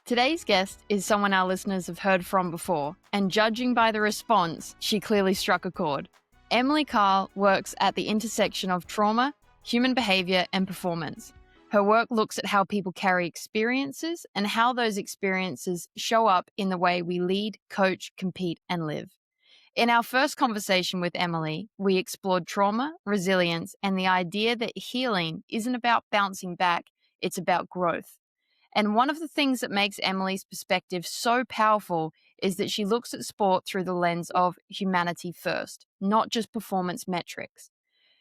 Today's guest is someone our listeners have heard from before, and judging by the response, she clearly struck a chord. Emily Kile works at the intersection of trauma, human behavior, and performance. Her work looks at how people carry experiences and how those experiences show up in the way we lead, coach, compete, and live. In our first conversation with Emily, we explored trauma, resilience, and the idea that healing isn't about bouncing back, it's about growth. And one of the things that makes Emily's perspective so powerful is that she looks at sport through the lens of humanity first, not just performance metrics.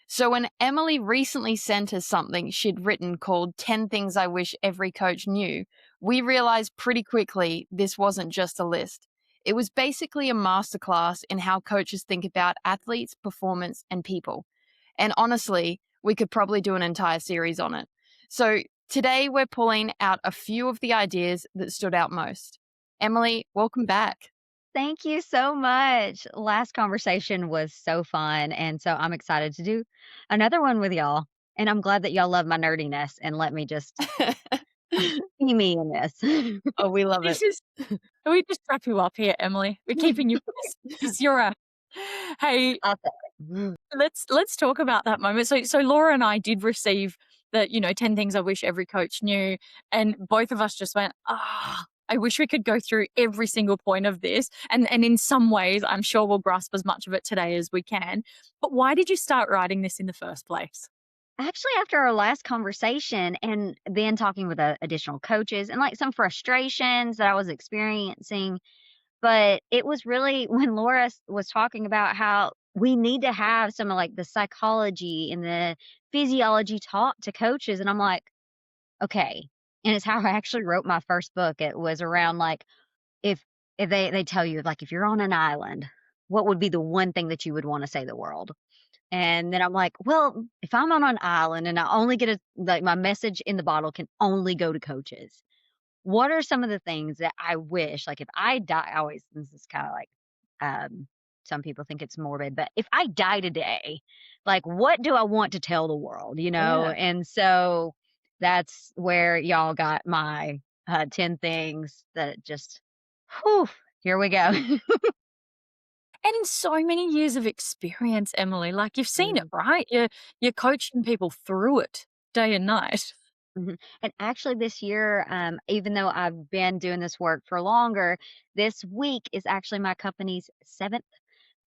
So when Emily recently sent us something she'd written called 10 Things I Wish Every Coach Knew, we realized pretty quickly this wasn't just a list. It was basically a masterclass in how coaches think about athletes, performance, and people. And honestly, we could probably do an entire series on it. So today we're pulling out a few of the ideas that stood out most. Emily, welcome back. Thank you so much. Last conversation was so fun, and so I'm excited to do another one with y'all. And I'm glad that y'all love my nerdiness and let me just be me in this. Oh, we love it. This is we just wrap you up here, Emily. We're keeping you because you're a hey, I'll say it. let's talk about that moment. So Laura and I did receive the, 10 things I wish every coach knew. And both of us just went, I wish we could go through every single point of this. And in some ways, I'm sure we'll grasp as much of it today as we can. But why did you start writing this in the first place? Actually, after our last conversation and then talking with additional coaches and like some frustrations that I was experiencing, but it was really when Laura was talking about how we need to have some of like the psychology and the physiology taught to coaches. And I'm like, okay. And it's how I actually wrote my first book. It was around like if they tell you like if you're on an island, what would be the one thing that you would want to say to the world? And then I'm like, well, if I'm on an island and I only get like my message in the bottle can only go to coaches, what are some of the things that I wish, like if I die, I always, this is kind of like, some people think it's morbid, but if I die today, like what do I want to tell the world, you know? Yeah. And so that's where y'all got my 10 things that just, whew, here we go. And in so many years of experience, Emily, like you've seen it, Mm. right? You're coaching people through it day and night. Mhm. And actually, this year, even though I've been doing this work for longer, this week is actually my company's seventh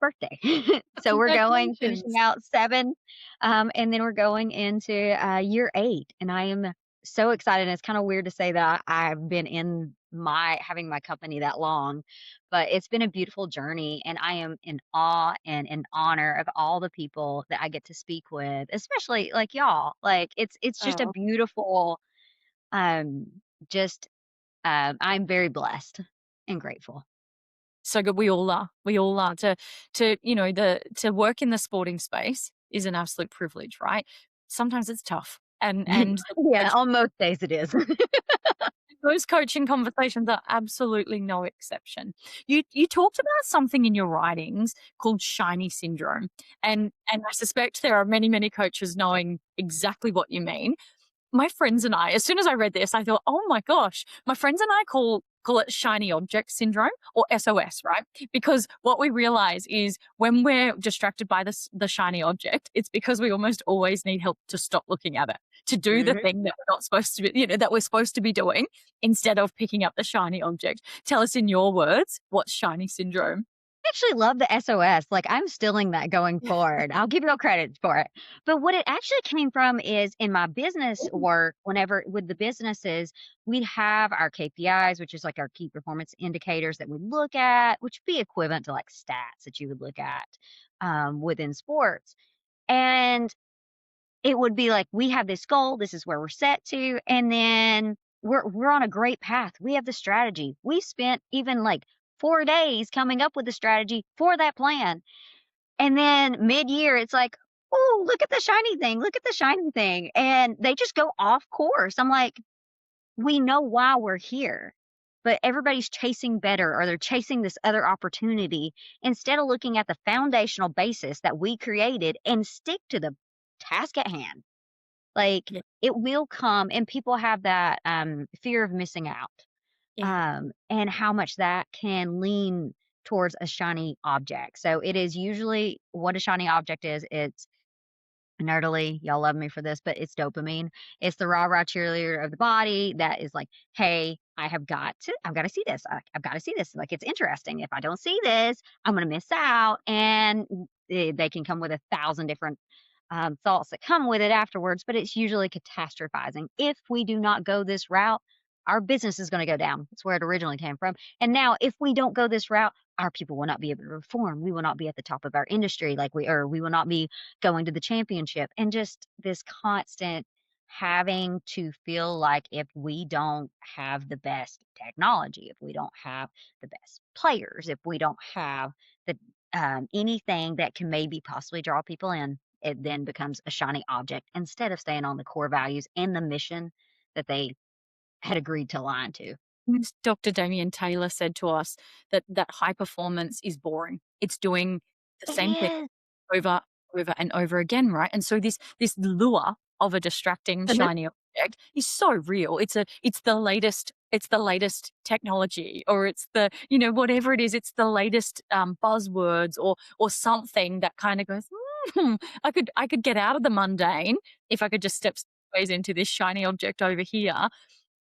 birthday. So we're going, finishing Congratulations. out seven, and then we're going into year eight. And I am so excited. And it's kind of weird to say that I've been in having my company that long, but it's been a beautiful journey. And I am in awe and in honor of all the people that I get to speak with, especially like y'all. Like it's just a Oh, beautiful, um, just I'm very blessed and grateful. so good. We all are. We all are. To work in the sporting space is an absolute privilege, right? Sometimes it's tough. And Yeah, on most days it is. those coaching conversations are absolutely no exception. You talked about something in your writings called shiny syndrome. And I suspect there are many coaches knowing exactly what you mean. My friends and I, as soon as I read this, I thought, oh my gosh, my friends and I call it shiny object syndrome or SOS, right? Because what we realize is when we're distracted by the shiny object, it's because we almost always need help to stop looking at it, to do the Mhm. thing that we're not supposed to be, that we're supposed to be doing instead of picking up the shiny object. Tell us in your words, what's shiny syndrome? I actually love the SOS. Like I'm stealing that going forward. I'll give you all credit for it. But what it actually came from is in my business work, whenever with the businesses, we'd have our KPIs, which is like our key performance indicators that we look at, which would be equivalent to like stats that you would look at within sports. And it would be like, we have this goal, this is where we're set to, and then we're on a great path. We have the strategy. We spent even like 4 days coming up with the strategy for that plan. And then mid-year, it's like, oh, look at the shiny thing. Look at the shiny thing. And they just go off course. I'm like, we know why we're here, but everybody's chasing better or they're chasing this other opportunity instead of looking at the foundational basis that we created and stick to the task at hand. Like Yeah. it will come and people have that fear of missing out. Yeah. and how much that can lean towards a shiny object. So it is usually what a shiny object is. It's nerdily, y'all love me for this, but it's dopamine. It's the rah-rah cheerleader of the body that is like, "Hey, I've got to see this. I've got to see this. Like, it's interesting. If I don't see this, I'm going to miss out." And they can come with 1,000 different thoughts that come with it afterwards, but it's usually catastrophizing. If we do not go this route, our business is going to go down. That's where it originally came from. And now, if we don't go this route, our people will not be able to perform. We will not be at the top of our industry or we will not be going to the championship. And just this constant having to feel like if we don't have the best technology, if we don't have the best players, if we don't have the anything that can maybe possibly draw people in, it then becomes a shiny object instead of staying on the core values and the mission that they had agreed to align to. Yes, Dr. Damian Taylor said to us that high performance is boring. It's doing the It same thing is. over, over and over again, right? And so this lure of a distracting shiny object is so real. It's the latest technology, or it's the, whatever it is, it's the latest buzzwords, or something that kind of goes, I could get out of the mundane if I could just step ways into this shiny object over here,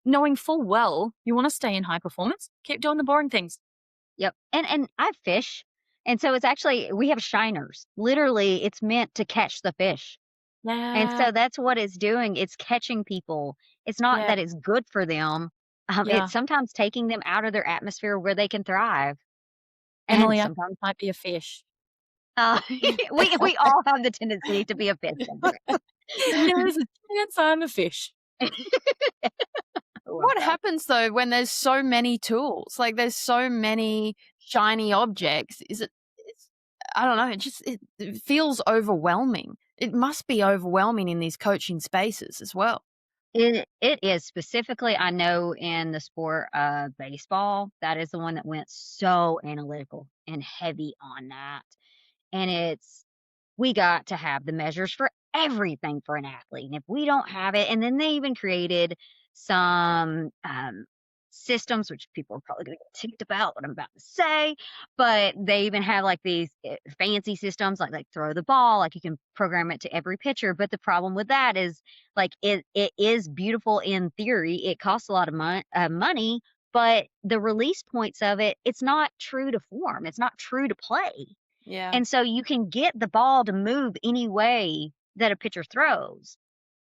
knowing full well you want to stay in high performance. Keep doing the boring things. Yep. And I fish. And so it's actually we have shiners. Literally, it's meant to catch the fish. And Yeah, so that's what it's doing. It's catching people. It's not yeah, that it's good for them. yeah. It's sometimes taking them out of their atmosphere where they can thrive. And Emily, I sometimes might be a fish. we all have the tendency to be a fish sometimes. There's a chance I'm a fish. I love What that. happens though when there's so many tools? Like there's so many shiny objects. It's I don't know, it feels overwhelming. It must be overwhelming in these coaching spaces as well. It is specifically, I know in the sport of baseball, that is the one that went so analytical and heavy on that. And it's we got to have the measures for everything for an athlete. And if we don't have it, and then they even created some systems, which people are probably going to get ticked about what I'm about to say, but they even have like these fancy systems, like throw the ball, like you can program it to every pitcher. But the problem with that is, like it is beautiful in theory. It costs a lot of money, but the release points of it, it's not true to form. It's not true to play. Yeah. And so you can get the ball to move any way that a pitcher throws,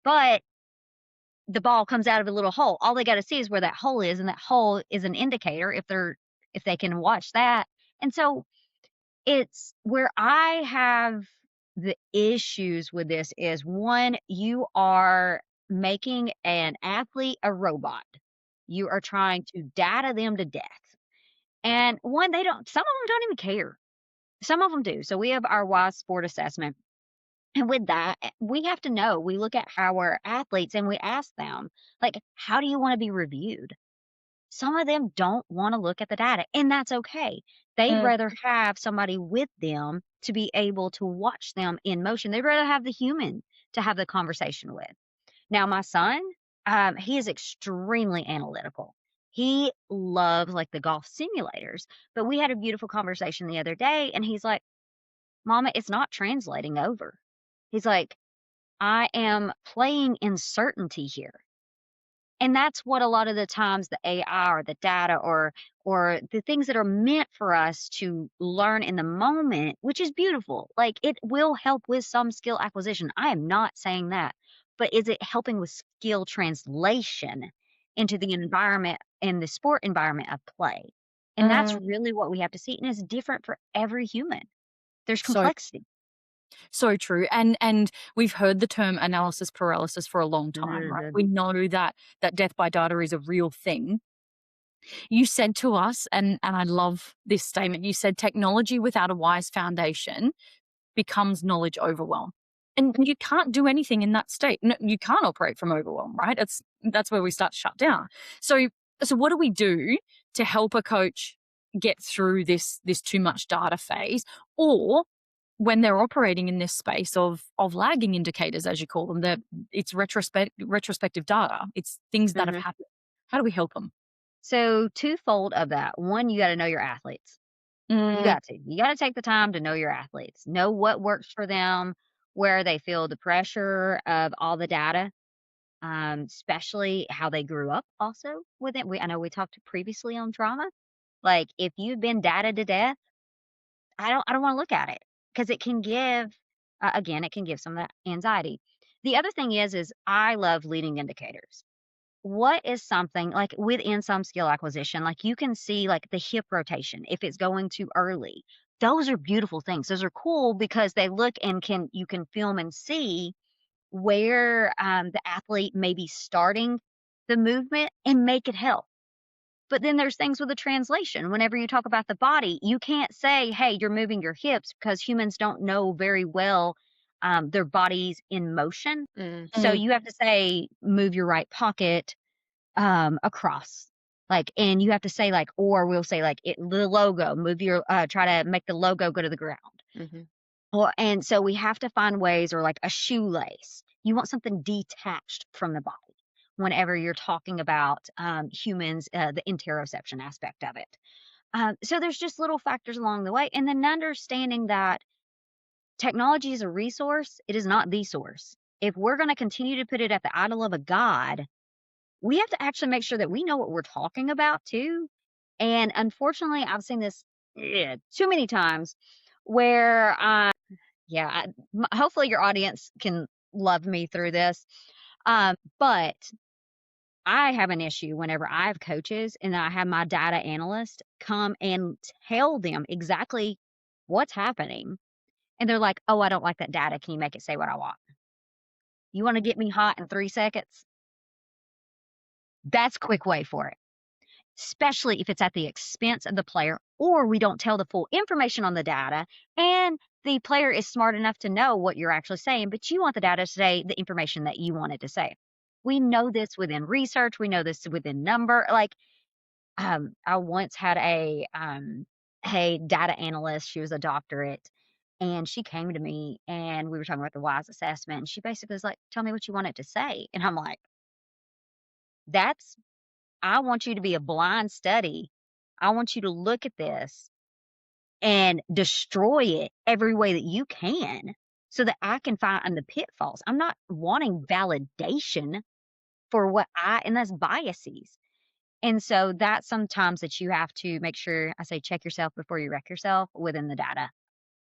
but the ball comes out of a little hole. All they got to see is where that hole is, and that hole is an indicator if they can watch that. And so it's where I have the issues with this is one, you are making an athlete a robot. You are trying to data them to death. And one, some of them don't even care. Some of them do. So we have our WISE sport assessment. And with that, we have to know. We look at our athletes and we ask them, like, how do you want to be reviewed? Some of them don't want to look at the data, and that's okay. They'd Mm. rather have somebody with them to be able to watch them in motion. They'd rather have the human to have the conversation with. Now, my son, he is extremely analytical. He loves like the golf simulators, but we had a beautiful conversation the other day, and he's like, Mama, it's not translating over. He's like, I am playing in certainty here. And that's what a lot of the times the AI or the data or the things that are meant for us to learn in the moment, which is beautiful. Like it will help with some skill acquisition. I am not saying that. But is it helping with skill translation into the environment and the sport environment of play? And that's Mm. really what we have to see. And it's different for every human. There's So complexity. so true. And we've heard the term analysis paralysis for a long time, right? We know that death by data is a real thing. You said to us, and I love this statement, you said technology without a wise foundation becomes knowledge overwhelm. And you can't do anything in that state. No, you can't operate from overwhelm, right? That's where we start to shut down. So what do we do to help a coach get through this too much data phase, or when they're operating in this space of lagging indicators, as you call them, it's retrospective data. It's things that have Mhm. happened. How do we help them? So twofold of that. One, you got to know your athletes. You Mm, got to. You got to take the time to know your athletes. Know what works for them, where they feel the pressure of all the data, especially how they grew up also with it. I know we talked previously on trauma. Like if you've been data to death, I don't want to look at it because it can give again, it can give some of that anxiety. The other thing is I love leading indicators. What is something like within some skill acquisition, like you can see like the hip rotation if it's going too early. Those are beautiful things. Those are cool because they look and you can film and see where the athlete may be starting the movement and make it help. But then there's things with the translation. Whenever you talk about the body, you can't say, hey, you're moving your hips because humans don't know very well their bodies in motion. So mm, you have to say, move your right pocket across. Like, and you have to say, like, or we'll say, like, the logo, move your, try to make the logo go to the ground. Mhm. Or, and so we have to find ways, or like a shoelace. You want something detached from the body whenever you're talking about humans, the interoception aspect of it. So there's just little factors along the way. And then understanding that technology is a resource, it is not the source. If we're going to continue to put it at the idol of a god, we have to actually make sure that we know what we're talking about too. And unfortunately, I've seen this too many times where yeah, hopefully your audience can love me through this. But I have an issue whenever I have coaches and I have my data analyst come and tell them exactly what's happening. And they're like, oh, I don't like that data. Can you make it say what I want? You want to get me hot in 3 seconds? That's a quick way for it, especially if it's at the expense of the player or we don't tell the full information on the data and the player is smart enough to know what you're actually saying, but you want the data to say the information that you want it to say. We know this within research. We know this within number. Like, I once had a data analyst. She was a doctorate, and she came to me, and we were talking about the WISE assessment. And she basically was like, "Tell me what you want it to say." And I'm like, "That's I want you to be a blind study. I want you to look at this and destroy it every way that you can so that I can find the pitfalls. I'm not wanting validation for and that's biases. And so that's sometimes that you have to make sure I say check yourself before you wreck yourself within the data.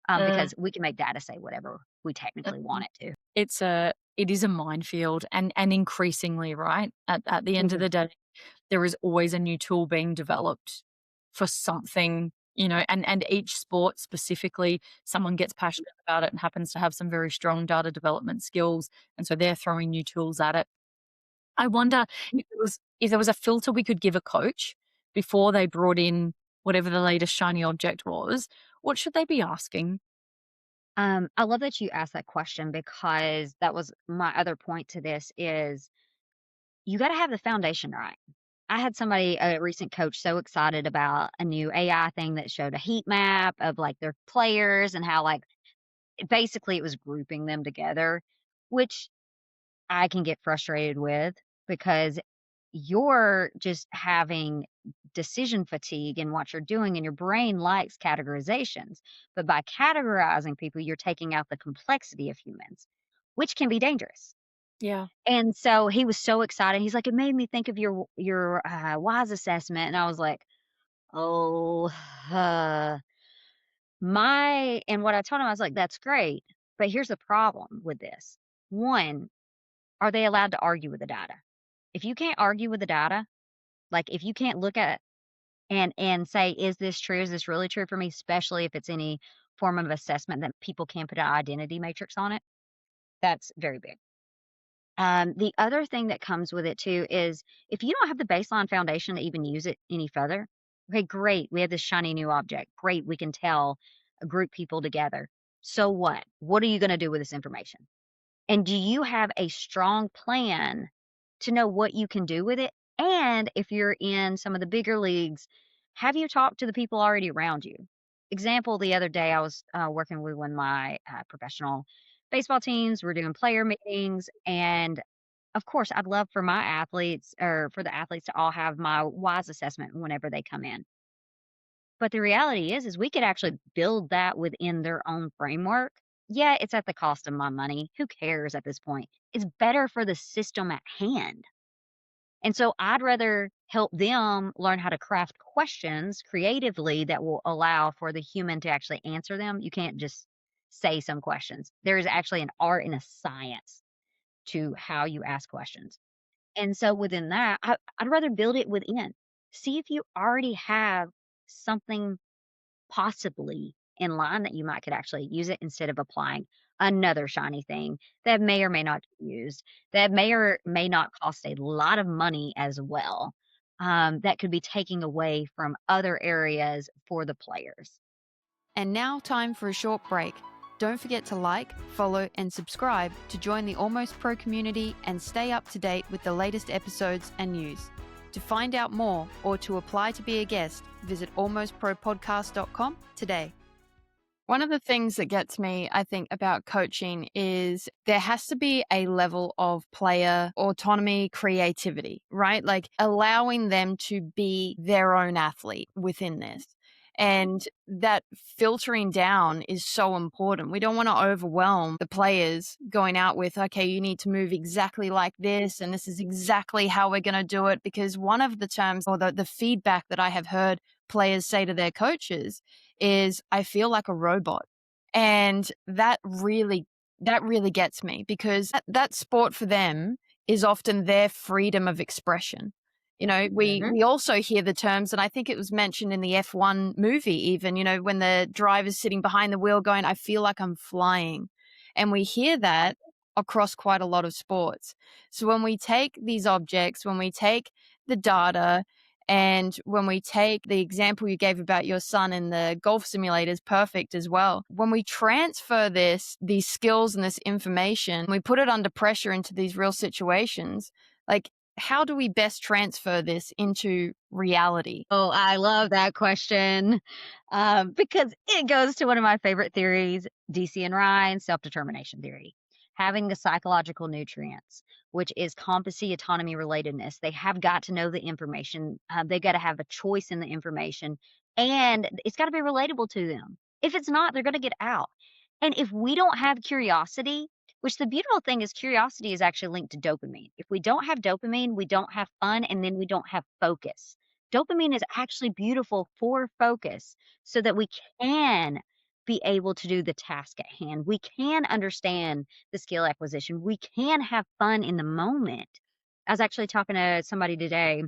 mm, Because we can make data say whatever we technically mm. want it to. It is a minefield, and increasingly, right? At the end of Mhm. the day, there is always a new tool being developed for something, and each sport specifically, someone gets passionate about it and happens to have some very strong data development skills, and so they're throwing new tools at it. I wonder if there was a filter we could give a coach before they brought in whatever the latest shiny object was, what should they be asking? I love that you asked that question because that was my other point to this is you got to have the foundation right. I had a recent coach, so excited about a new AI thing that showed a heat map of like their players and how like basically it was grouping them together, which I can get frustrated with because you're just having decision fatigue in what you're doing, and your brain likes categorizations. But by categorizing people, you're taking out the complexity of humans, which can be dangerous. Yeah. And so he was so excited. He's like, it made me think of your WISE assessment, and I was like, oh, uh, and what I told him, I was like, that's great, but here's the problem with this. One, are they allowed to argue with the data? If you can't argue with the data, like if you can't look at and say, is this true? Is this really true for me? Especially if it's any form of assessment that people can put an identity matrix on it. That's very big. The other thing that comes with it too is if you don't have the baseline foundation to even use it any further, okay, great. We have this shiny new object. Great. We can tell a group people together. So what? What are you going to do with this information? And do you have a strong plan to know what you can do with it? And if you're in some of the bigger leagues, have you talked to the people already around you? Example, the other day I was working with one of my professional baseball teams. We're doing player meetings, and of course, I'd love for my athletes or for the athletes to all have my WISE assessment whenever they come in. But the reality is we could actually build that within their own framework. Yeah, it's at the cost of my money. Who cares at this point? It's better for the system at hand. And so I'd rather help them learn how to craft questions creatively that will allow for the human to actually answer them. You can't just say some questions. There is actually an art and a science to how you ask questions. And so within that, I'd rather build it within. See if you already have something possibly in line that you might could actually use it instead of applying another shiny thing that may or may not be used, that may or may not cost a lot of money as well, that could be taking away from other areas for the players. And now, time for a short break. Don't forget to like, follow, and subscribe to join the Almost Pro community and stay up to date with the latest episodes and news. To find out more or to apply to be a guest, visit almostpropodcast.com today. One of the things that gets me, I think, about coaching is there has to be a level of player autonomy, creativity, right? Like allowing them to be their own athlete within this. And that filtering down is so important. We don't want to overwhelm the players going out with, okay, you need to move exactly like this, and this is exactly how we're going to do it. Because one of the terms or the feedback that I have heard players say to their coaches is, I feel like a robot. And that really gets me, because that sport for them is often their freedom of expression. You know, we also hear the terms, and I think it was mentioned in the F1 movie even, you know, when the driver's sitting behind the wheel going, I feel like I'm flying. And we hear that across quite a lot of sports. So when we take these objects, when we take the data, and when we take the example you gave about your son in the golf simulator is perfect as well. When we transfer these skills and this information, we put it under pressure into these real situations, like how do we best transfer this into reality? Oh, I love that question because it goes to one of my favorite theories, DC and Ryan, self-determination theory. Having the psychological nutrients, which is competency, autonomy, relatedness. They have got to know the information. They've got to have a choice in the information, and it's got to be relatable to them. If it's not, they're going to get out. And if we don't have curiosity, which the beautiful thing is curiosity is actually linked to dopamine. If we don't have dopamine, we don't have fun, and then we don't have focus. Dopamine is actually beautiful for focus so that we can be able to do the task at hand. We can understand the skill acquisition. We can have fun in the moment. I was actually talking to somebody today,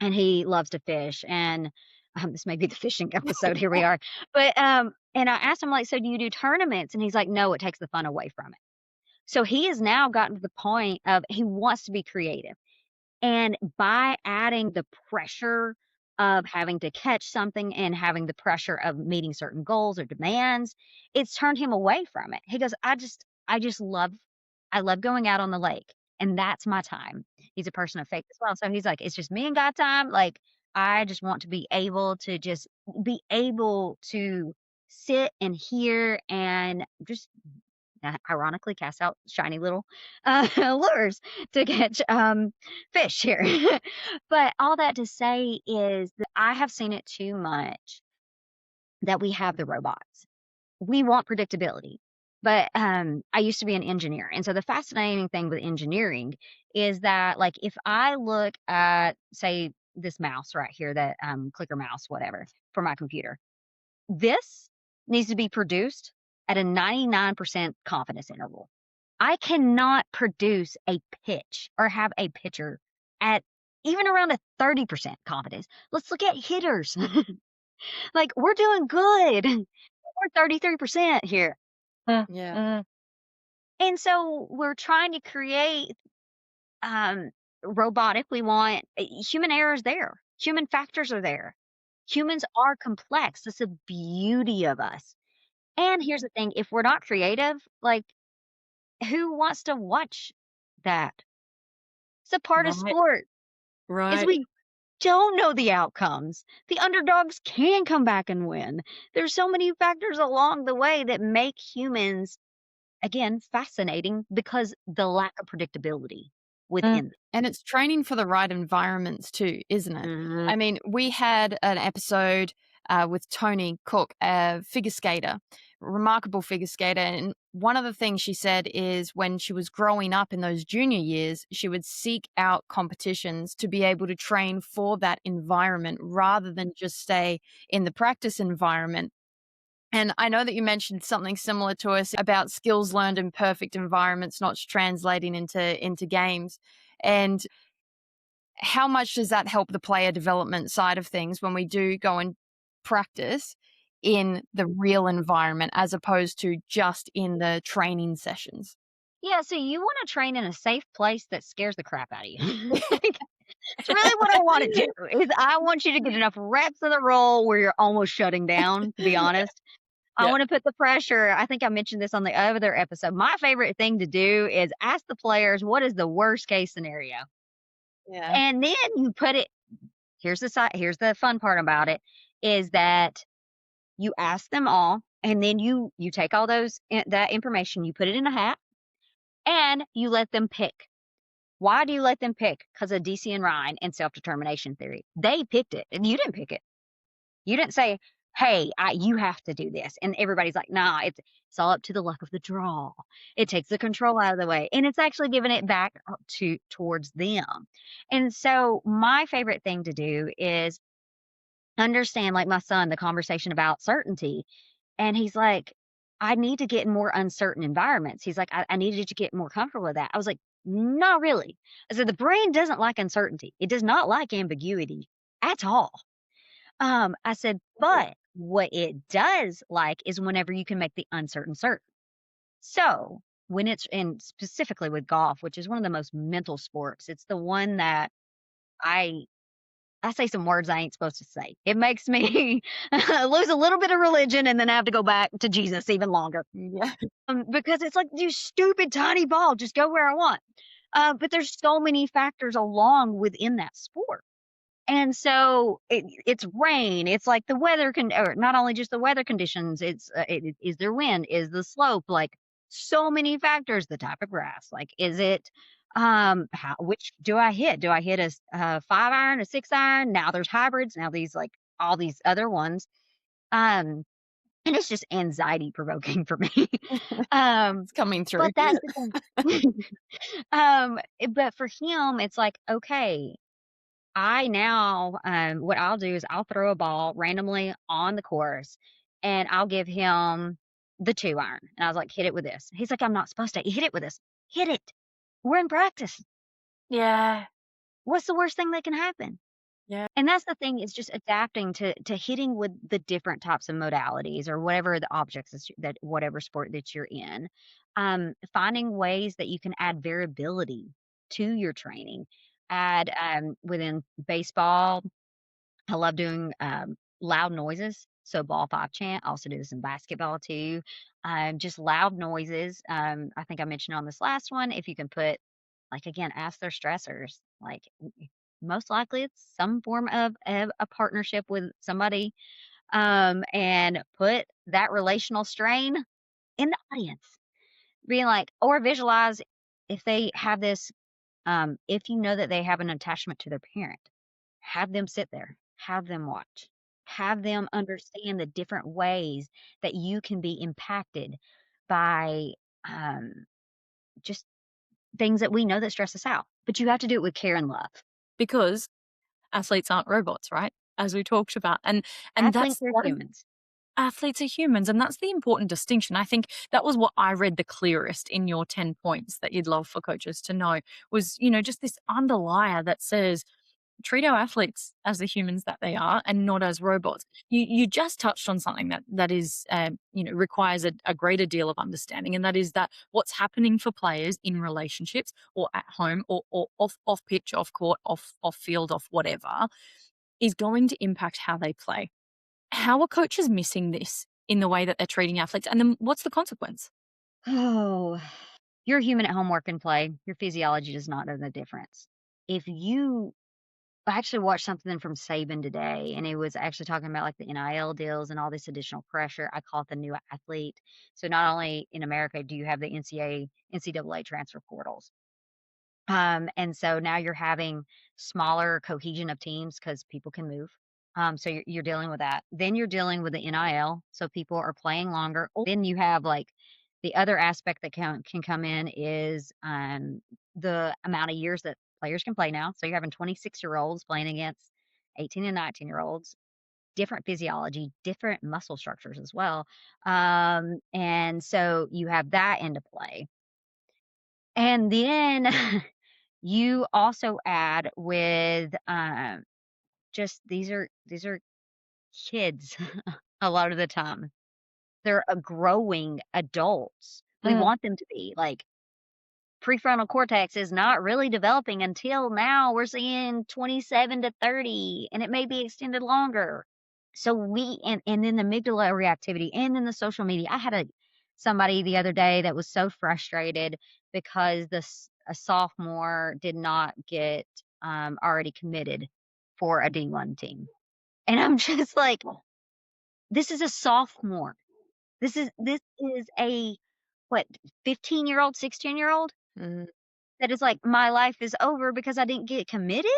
and he loves to fish. And this may be the fishing episode. Here we are. But and I asked him, like, so do you do tournaments? And he's like, no, it takes the fun away from it. So he has now gotten to the point of he wants to be creative. And by adding the pressure of having to catch something and having the pressure of meeting certain goals or demands, it's turned him away from it. He goes, I just love going out on the lake, and that's my time. He's a person of faith as well. So he's like, it's just me and God time. Like, I just want to be able to just be able to sit and hear and just ironically cast out shiny little lures to catch fish here. But all that to say is that I have seen it too much that we have the robots. We want predictability. But I used to be an engineer. And so the fascinating thing with engineering is that, like, if I look at, say, this mouse right here, that clicker mouse, whatever, for my computer, this needs to be produced at a 99% confidence interval. I cannot produce a pitch or have a pitcher at even around a 30% confidence. Let's look at hitters. Like, we're doing good. We're 33% here. Yeah. And so we're trying to create robotic. We want human errors there. Human factors are there. Humans are complex. That's the beauty of us. And here's the thing, if we're not creative, like, who wants to watch that? It's a part of Right, sport, is right. we don't know the outcomes. The underdogs can come back and win. There's so many factors along the way that make humans, again, fascinating because the lack of predictability. within And it's training for the right environments too, isn't it? them. I mean, we had an episode with Tony Cook, a figure skater, remarkable figure skater. And one of the things she said is when she was growing up in those junior years, she would seek out competitions to be able to train for that environment rather than just stay in the practice environment. And I know that you mentioned something similar to us about skills learned in perfect environments not translating into games. And how much does that help the player development side of things when we do go and practice in the real environment as opposed to just in the training sessions? Yeah, so you want to train in a safe place that scares the crap out of you. Like, it's really what I want to do. Is I want you to get enough reps in the role where you're almost shutting down, to be honest. I Yeah. want to put the pressure. I think I mentioned this on the other episode. My favorite thing to do is ask the players what is the worst case scenario. Yeah. And then you put it here's the fun part about it is that you ask them all and then you take all that information, you put it in a hat and you let them pick. Why do you let them pick? Because of DC and Ryan and self-determination theory. They picked it and you didn't pick it. You didn't say, "Hey, you have to do this." And everybody's like, "Nah, it's all up to the luck of the draw. It takes the control out of the way." And it's actually giving it back towards them. And so my favorite thing to do is understand, like my son, the conversation about certainty. And he's like, "I need to get in more uncertain environments." He's like, I needed to get more comfortable with that. I was like, "Not really." I said, "The brain doesn't like uncertainty. It does not like ambiguity at all." I said, "But what it does like is whenever you can make the uncertain certain." So when it's in specifically with golf, which is one of the most mental sports, it's the one that I I say some words I ain't supposed to say. It makes me lose a little bit of religion and then I have to go back to Jesus even longer. Yeah. Because it's like, you stupid tiny ball, just go where I want. But there's so many factors along within that sport. And so it's rain. It's like the weather or not only just the weather conditions. Is there wind? Is the slope like so many factors? The type of grass, like is it how which do I hit? Do I hit a 5 iron, a 6 iron? Now there's hybrids. Now these like all these other ones. Um, and it's just anxiety provoking for me. um, It's coming through. but that's the thing. But for him, it's like okay I now, what I'll do is I'll throw a ball randomly on the course and I'll give him the 2 iron. And I was like, hit it with this. He's like, I'm not supposed to hit it with this. Hit it. We're in practice. Yeah. What's the worst thing that can happen? Yeah. And that's the thing is just adapting to hitting with the different types of modalities or whatever the objects that whatever sport that you're in. Finding ways that you can add variability to your training. Add within baseball, I love doing loud noises. So ball five chant. I also do this in basketball too. Just loud noises. I think I mentioned on this last one. If you can put like again, ask their stressors. Like most likely it's some form of a partnership with somebody. And put that relational strain in the audience. Being like, or visualize if they have this, if you know that they have an attachment to their parent, have them sit there, have them watch, have them understand the different ways that you can be impacted by um, just things that we know that stress us out. But you have to do it with care and love. Because athletes aren't robots, right? As we talked about. And Athletes that's are humans. athletes are humans, and that's the important distinction. I think that was what I read the clearest in your 10 points that you'd love for coaches to know was, just this underlier that says treat our athletes as the humans that they are and not as robots. You just touched on something that is requires a greater deal of understanding, and that is that what's happening for players in relationships or at home or off pitch, off court, off field, off whatever, is going to impact how they play. How are coaches missing this in the way that they're treating athletes? And then what's the consequence? Oh, you're human at home, work and play. Your physiology does not know the difference. If you I actually watched something from Saban today, and he was actually talking about like the NIL deals and all this additional pressure. I call it the new athlete. So not only in America do you have the NCAA transfer portals, And so now you're having smaller cohesion of teams because people can move. So you're dealing with that. Then you're dealing with the NIL. So people are playing longer. Then you have like the other aspect that can come in is the amount of years that players can play now. So you're having 26-year-olds playing against 18 and 19-year-olds, different physiology, different muscle structures as well. And so you have that into play. And then you also add with, just these are kids a lot of the time. They're, growing adults. We Mm. want them to be, like, prefrontal cortex is not really developing until now we're seeing 27 to 30, and it may be extended longer. So and then the amygdala reactivity and then the social media. I had somebody the other day that was so frustrated because a sophomore did not get already committed for a D1 team. And I'm just like, this is a sophomore. This is a what, 15-year-old, 16-year-old Mm. that is like, my life is over because I didn't get committed.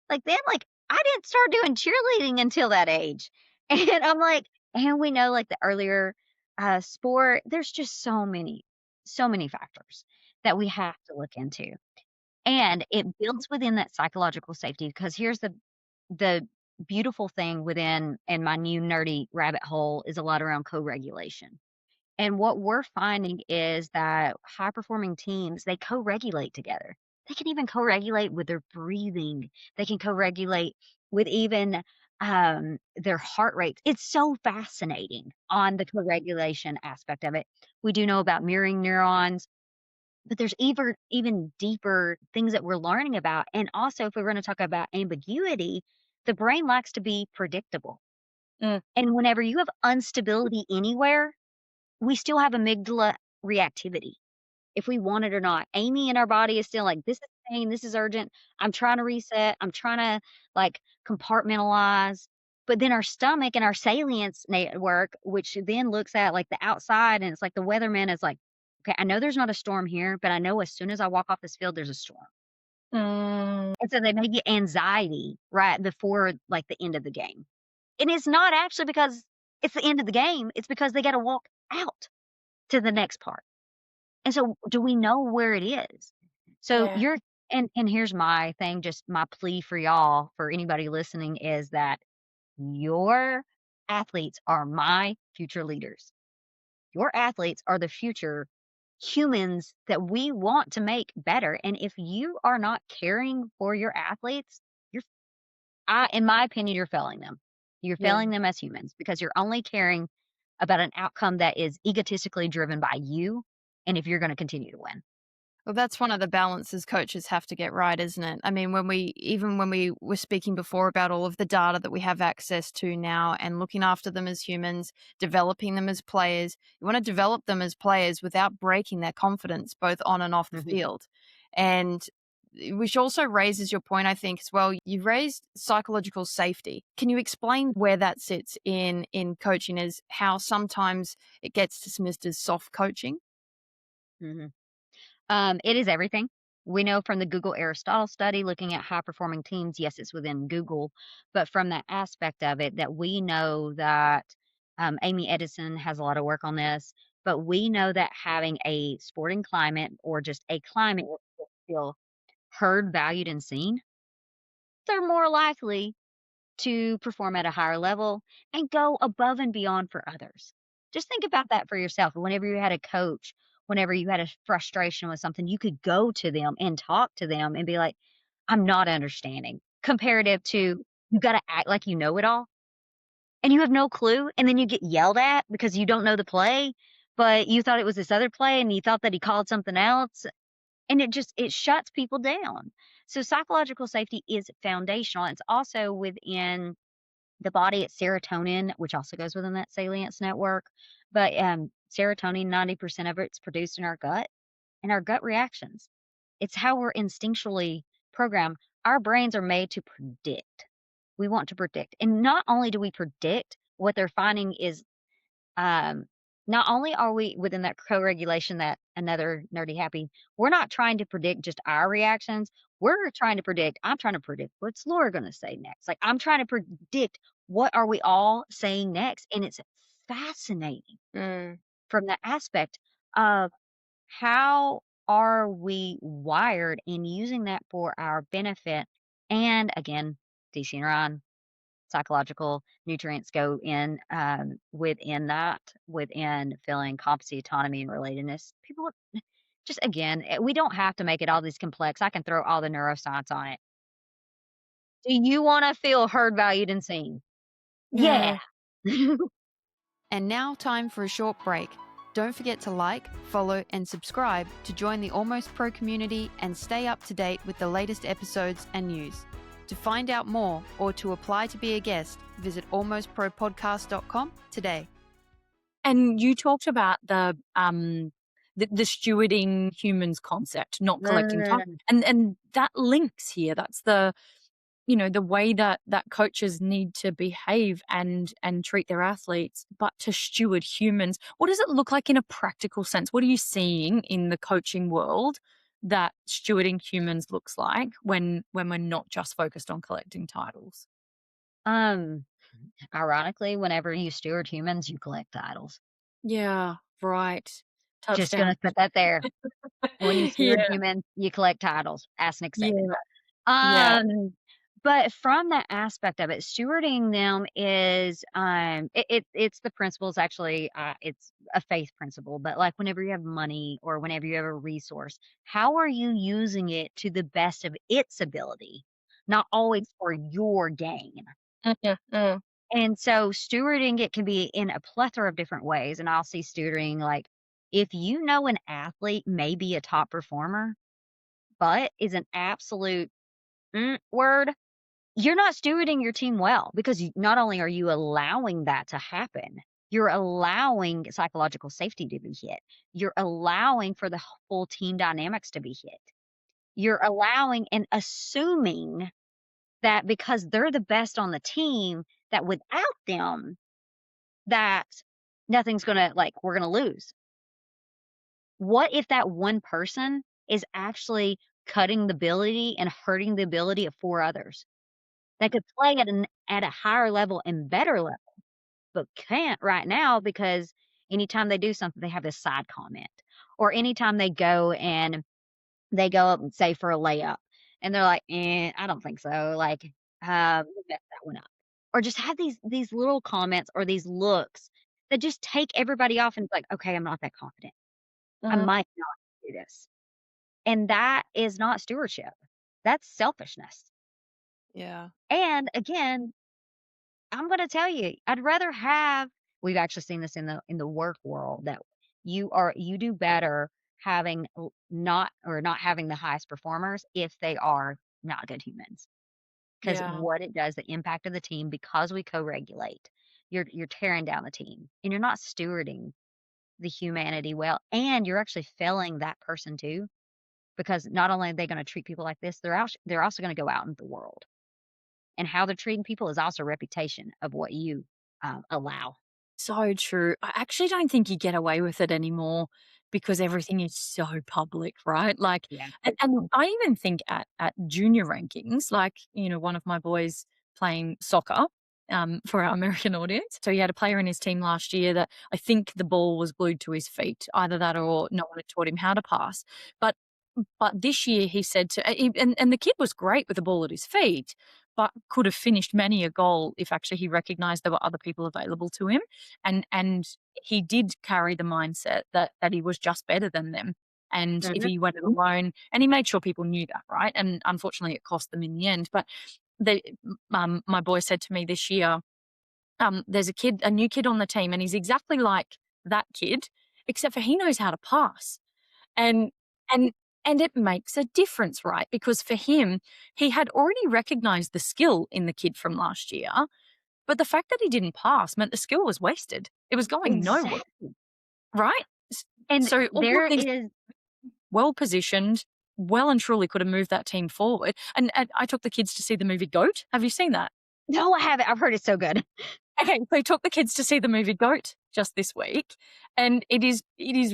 Like, then, like, I didn't start doing cheerleading until that age. And I'm like, and we know, like, the earlier sport, there's just so many factors that we have to look into. And it builds within that psychological safety because here's the beautiful thing within, and my new nerdy rabbit hole is a lot around co-regulation. And what we're finding is that high performing teams, they co-regulate together. They can even co-regulate with their breathing. They can co-regulate with even their heart rate. It's so fascinating on the co-regulation aspect of it. We do know about mirroring neurons, but there's even deeper things that we're learning about. And also, if we're going to talk about ambiguity, the brain likes to be predictable. Mm. And whenever you have instability anywhere, we still have amygdala reactivity, if we want it or not. Amy in our body is still like, "This is pain, this is urgent. I'm trying to reset. I'm trying to, like, compartmentalize." But then our stomach and our salience network, which then looks at, like, the outside, and it's like the weatherman is like, "Okay, I know there's not a storm here, but I know as soon as I walk off this field, there's a storm." Mm. And so they may get anxiety right before, like, the end of the game. And it's not actually because it's the end of the game, it's because they gotta walk out to the next part. And so do we know where it is? So Yeah. you're and here's my thing, just my plea for y'all, for anybody listening, is that your athletes are my future leaders. Your athletes are the future humans that we want to make better. And if you are not caring for your athletes, you're in my opinion, you're failing them. You're Yeah. failing them as humans because you're only caring about an outcome that is egotistically driven by you and if you're going to continue to win. Well, that's one of the balances coaches have to get right, isn't it? I mean, when we were speaking before about all of the data that we have access to now and looking after them as humans, developing them as players, you want to develop them as players without breaking their confidence, both on and off the Mhm. field. And which also raises your point, I think, as well. You've raised psychological safety. Can you explain where that sits in coaching, as how sometimes it gets dismissed as soft coaching? Mhm. It is everything. We know from the Google Aristotle study looking at high performing teams, yes, it's within Google, but from that aspect of it, that we know that Amy Edison has a lot of work on this, but we know that having a sporting climate or just a climate where people feel heard, valued, and seen, they're more likely to perform at a higher level and go above and beyond for others. Just think about that for yourself. Whenever you had a coach, whenever you had a frustration with something, you could go to them and talk to them and be like, "I'm not understanding." Comparative to, you got to act like you know it all and you have no clue. And then you get yelled at because you don't know the play, but you thought it was this other play and you thought that he called something else. And it shuts people down. So psychological safety is foundational. It's also within the body. It's serotonin, which also goes within that salience network. But serotonin, 90% of it's produced in our gut and our gut reactions. It's how we're instinctually programmed. Our brains are made to predict. We want to predict. And not only do we predict, what they're finding is um, not only are we within that co-regulation, that another nerdy happy, we're not trying to predict just our reactions. I'm trying to predict what's Laura going to say next. Like I'm trying to predict what are we all saying next. And it's fascinating Mm. from the aspect of how are we wired and using that for our benefit. And again, DC and Ron, psychological nutrients go in within that, within feeling competency, autonomy, and relatedness. People just again, we don't have to make it all these complex. I can throw all the neuroscience on it. Do you want to feel heard, valued, and seen? Yeah. And now, time for a short break. Don't forget to like, follow, and subscribe to join the Almost Pro community and stay up to date with the latest episodes and news. To find out more or to apply to be a guest, visit almostpropodcast.com today. And you talked about the stewarding humans concept, not collecting time, and that links here. That's the the way that coaches need to behave and treat their athletes, but to steward humans. What does it look like in a practical sense? What are you seeing in the coaching world that stewarding humans looks like when we're not just focused on collecting titles? Ironically, whenever you steward humans, you collect titles. Yeah, right. Just Touchdown. gonna put that there. When you steward Yeah, humans, you collect titles. Ask Nick Saban. yeah, But from that aspect of it, stewarding them is it's the principles actually it's a faith principle, but like whenever you have money or whenever you have a resource, how are you using it to the best of its ability, not always for your gain. yeah. And so stewarding it can be in a plethora of different ways. And I'll see stewarding like if you know an athlete may be a top performer, but is an absolute word, you're not stewarding your team well because not only are you allowing that to happen, you're allowing psychological safety to be hit. You're allowing for the full team dynamics to be hit. You're allowing and assuming that because they're the best on the team, that without them, that nothing's gonna like we're gonna lose. What if that one person is actually cutting the ability and hurting the ability of 4 others that could play at a higher level and better level, but can't right now because anytime they do something, they have this side comment. Or anytime they go up and say for a layup, and they're like, I don't think so." Like, "We messed that one up." Or just have these little comments or these looks that just take everybody off and it's like, "Okay, I'm not that confident. I Mhm. might not do this." And that is not stewardship. That's selfishness. Yeah. And again, I'm gonna tell you, I'd rather have we've actually seen this in the work world that you do better having not having the highest performers if they are not good humans. Because Yeah. what it does, the impact of the team, because we co-regulate, you're tearing down the team and you're not stewarding the humanity well, and you're actually failing that person too, because not only are they gonna treat people like this, they're also gonna go out into the world. And how they're treating people is also a reputation of what you allow. So true. I actually don't think you get away with it anymore because everything is so public, right? Like, Yeah. and I even think at junior rankings, like, one of my boys playing soccer for our American audience. So he had a player in his team last year that I think the ball was glued to his feet, either that or no one had taught him how to pass. But this year he said and the kid was great with the ball at his feet, but could have finished many a goal if actually he recognized there were other people available to him. And he did carry the mindset that he was just better than them. And if Mhm. he went it alone, and he made sure people knew that, right? And unfortunately, it cost them in the end. But my boy said to me this year, there's a new kid on the team, and he's exactly like that kid, except for he knows how to pass. And and and it makes a difference, right? Because for him, he had already recognized the skill in the kid from last year, but the fact that he didn't pass meant the skill was wasted. It was going nowhere, Exactly. right? And So all of there these is well positioned, well and truly could have moved that team forward. And I took the kids to see the movie Goat. Have you seen that? no, I haven't. I've heard it's so good. Okay, so I took the kids to see the movie Goat just this week, and it is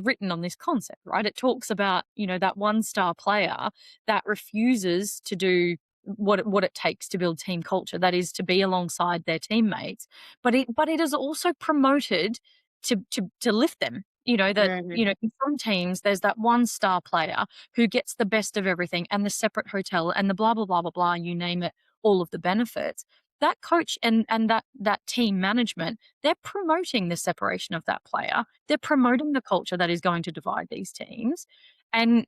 written on this concept, right? It talks about, that one-star player that refuses to do what it takes to build team culture, that is to be alongside their teammates, but it is also promoted to lift them. That, Hmm. in some teams there's that one-star player who gets the best of everything and the separate hotel and the blah blah blah blah blah, you name it, all of the benefits. That coach and that team management, they're promoting the separation of that player. They're promoting the culture that is going to divide these teams. And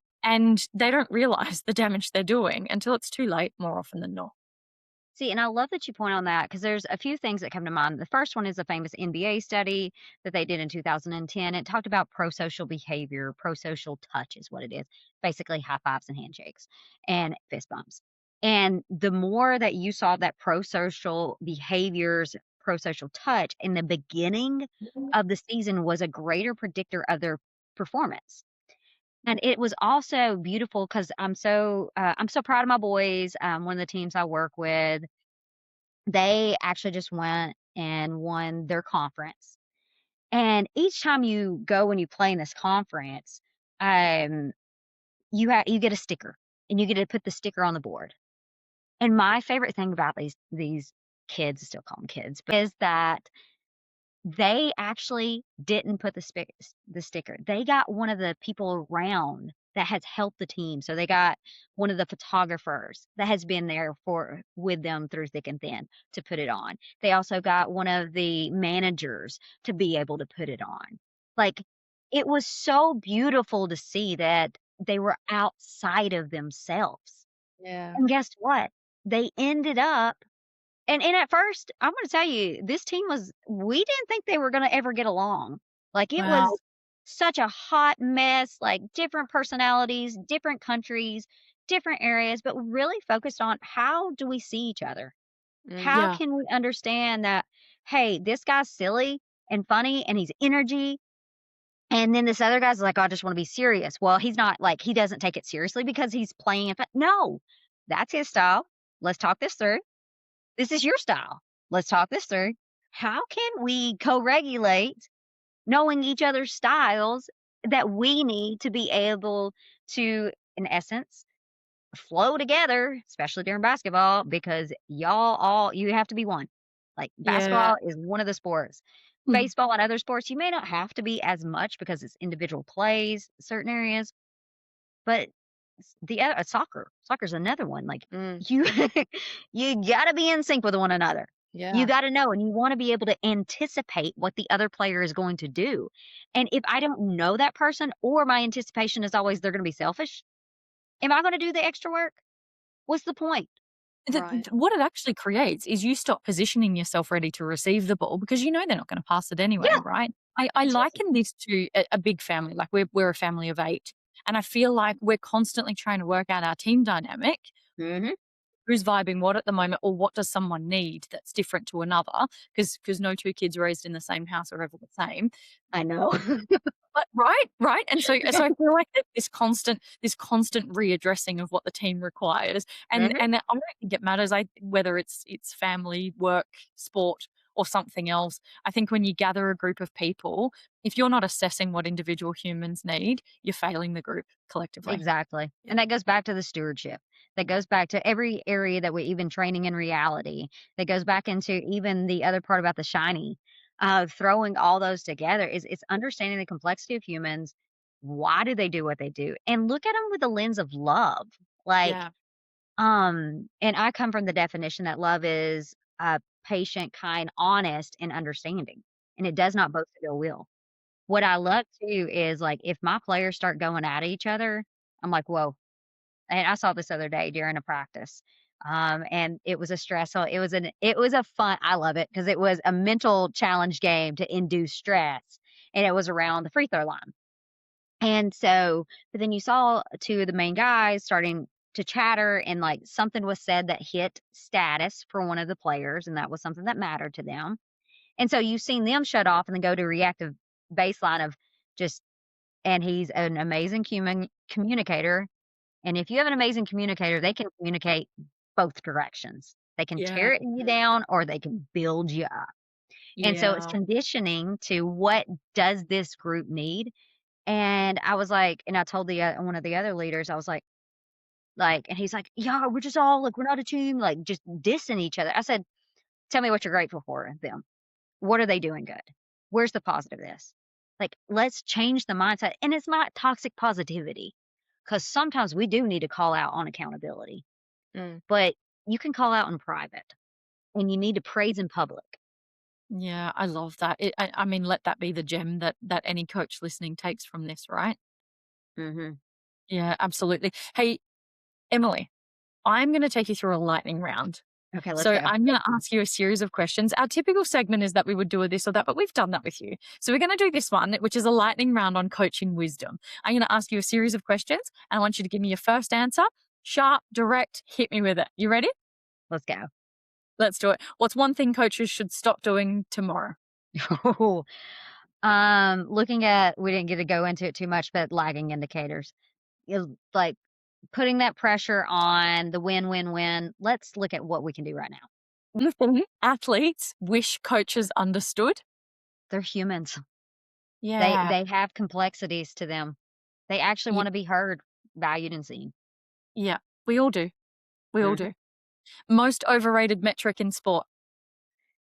they don't realize the damage they're doing until it's too late, more often than not. See, and I love that you point on that because there's a few things that come to mind. The first one is a famous NBA study that they did in 2010. It talked about pro-social behavior, pro-social touch is what it is. Basically high fives and handshakes and fist bumps. And the more that you saw that pro-social behaviors, pro-social touch in the beginning of the season was a greater predictor of their performance. And it was also beautiful because I'm so proud of my boys. One of the teams I work with, they actually just went and won their conference. And each time you go and you play in this conference, um, you get a sticker, and you get to put the sticker on the board. And my favorite thing about these kids, I still call them kids, but is that they actually didn't put the sticker. They got one of the people around that has helped the team. So they got one of the photographers that has been there for with them through thick and thin to put it on. They also got one of the managers to be able to put it on. Like, it was so beautiful to see that they were outside of themselves. Yeah. And guess what? They ended up, and at first, I'm gonna tell you, this team was we didn't think they were gonna ever get along. Like, it Wow. was such a hot mess, like, different personalities, different countries, different areas, but we really focused on how do we see each other? Mm. How Yeah. can we understand that, "Hey, this guy's silly and funny, and he's energy," and then this other guy's like, "I just wanna be serious." Well, he's not like, he doesn't take it seriously because he's playing it, but no, that's his style. Let's talk this through. This is your style. Let's talk this through. How can we co regulate knowing each other's styles that we need to be able to, in essence, flow together, especially during basketball, because you have to be one. Like, Yeah. basketball is one of the sports. Baseball and other sports, you may not have to be as much because it's individual plays, certain areas, but the other soccer's another one, like, Mm. you you gotta be in sync with one another. You Yeah. gotta know, and you wanna be able to anticipate what the other player is going to do, and if I don't know that person, or my anticipation is always they're gonna be selfish, am I gonna do the extra work? What's the point? Right. What it actually creates is you stop positioning yourself ready to receive the ball because you know they're not going to pass it anyway, Yeah, right? I exactly. liken this to a big family. Like, we're a family of 8. And I feel like we're constantly trying to work out our team dynamic. Mhm. Who's vibing what at the moment, or what does someone need that's different to another? Because no two kids raised in the same house are ever the same. I know. But right, and so I feel like there's this constant readdressing of what the team requires, Mhm. and I don't think it matters, whether it's family, work, sport, or something else. I think when you gather a group of people, if you're not assessing what individual humans need, you're failing the group collectively. Exactly. Yeah. And that goes back to the stewardship. That goes back to every area that we even training in reality. That goes back into even the other part about the shiny. Throwing all those together is it's understanding the complexity of humans. Why do they do what they do? And look at them with the lens of love. Like, Yeah, and I come from the definition that love is patient, kind, honest, and understanding. And it does not boast ill will. What I love too is, like, if my players start going at each other, I'm like, "Whoa." And I saw this other day during a practice, and it was a stressful it was a fun I love it because it was a mental challenge game to induce stress, and it was around the free throw line. And so but then you saw 2 of the main guys starting to chatter, and, like, something was said that hit status for one of the players, and that was something that mattered to them. And so you've seen them shut off and then go to reactive baseline of just, and he's an amazing human communicator. And if you have an amazing communicator, they can communicate both directions. They can yeah, tear you down or they can build you up. And so it's Yeah. conditioning to what does this group need? And I was like, and I told one of the other leaders, I was and he's like, yeah, we're just all like, we're not a team, like just dissing each other. I said, tell me what you're grateful for them. What are they doing good? Where's the positive of this? Like, let's change the mindset. And it's not toxic positivity because sometimes we do need to call out on accountability, Mm. but you can call out in private and you need to praise in public. Yeah, I love that. I mean, let that be the gem that any coach listening takes from this, right? Hmm. Yeah, absolutely. Hey, Emily, I'm going to take you through a lightning round. Okay, let's So go. I'm going to ask you a series of questions. Our typical segment is that we would do a this or that, but we've done that with you. So we're going to do this one, which is a lightning round on coaching wisdom. I'm going to ask you a series of questions, and I want you to give me your first answer. Sharp, direct, hit me with it. You ready? Let's go. Let's do it. What's one thing coaches should stop doing tomorrow? Looking at, we didn't get to go into it too much, but lagging indicators. Like putting that pressure on the win, win, win. Let's look at what we can do right now. The thing athletes wish coaches understood. They're humans. Yeah. They have complexities to them. They actually Yeah. want to be heard, valued, and seen. Yeah. We all do. We all Mhm. do. Most overrated metric in sport.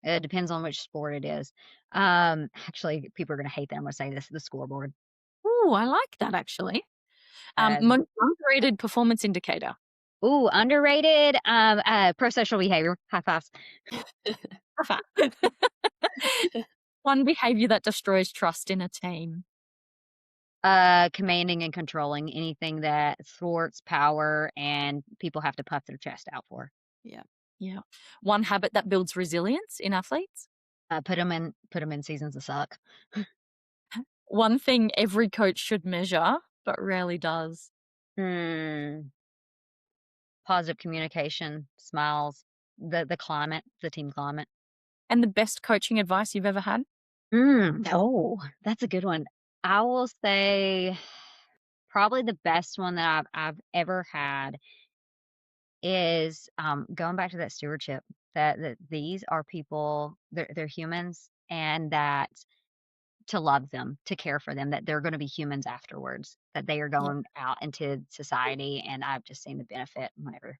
It depends on which sport it is. Actually, people are going to hate that I'm going to say this: the scoreboard. Ooh, I like that actually. Uh, Most underrated performance indicator. Underrated. Pro-social behavior. High fives. One behavior that destroys trust in a team. Commanding and controlling anything that thwarts power and people have to puff their chest out for. Yeah. Yeah. One habit that builds resilience in athletes. Put them in seasons of suck. One thing every coach should measure, but rarely does. Hmm. Positive communication, smiles, the climate, the team climate. And the best coaching advice you've ever had? Oh, that's a good one. I will say probably the best one that I've ever had is going back to that stewardship. That these are people, they're humans, and that to love them, to care for them, that they're going to be humans afterwards, that they are Yeah. going out into society, and I've just seen the benefit whenever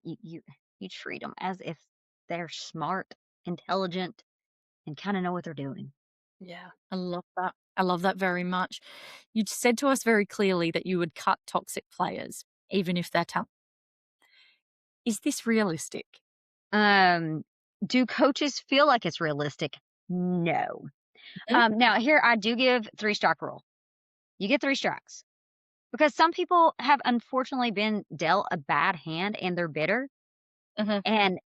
you you treat them as if they're smart, intelligent, and kind of know what they're doing. Yeah. I love that. I love that very much. You said to us very clearly that you would cut toxic players, even if they're talented. Is this realistic? Um, do coaches feel like it's realistic? No. Mhm. Now here I do give 3-strike rule. You get 3 strikes because some people have unfortunately been dealt a bad hand and they're bitter. Mhm. And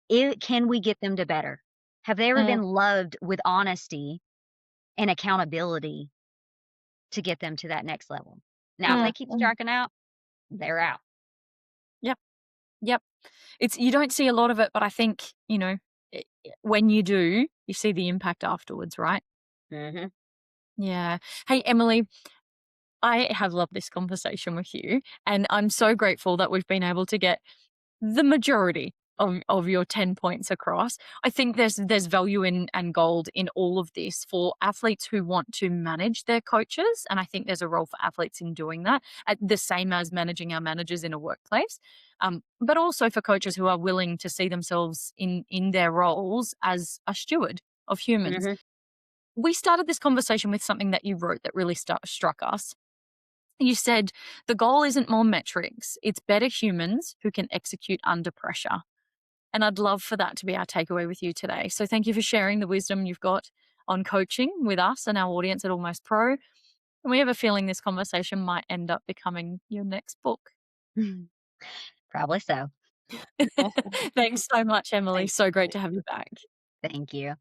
can we get them to better? Have they ever Mm, been loved with honesty and accountability to get them to that next level? Now, if they keep mm. striking out, they're out. Yep. Yep. It's you don't see a lot of it, but I think, when you do, you see the impact afterwards, right? Hmm. Yeah. Hey, Emily, I have loved this conversation with you, and I'm so grateful that we've been able to get the majority of your 10 points across. I think there's value in and gold in all of this for athletes who want to manage their coaches. And I think there's a role for athletes in doing that, the same as managing our managers in a workplace. But also for coaches who are willing to see themselves in their roles as a steward of humans. Hmm. We started this conversation with something that you wrote that really struck us. You said the goal isn't more metrics, it's better humans who can execute under pressure. And I'd love for that to be our takeaway with you today. So thank you for sharing the wisdom you've got on coaching with us and our audience at Almost Pro. And we have a feeling this conversation might end up becoming your next book. Probably so. Thanks so much, Emily. Thank So great to have you back. thank you.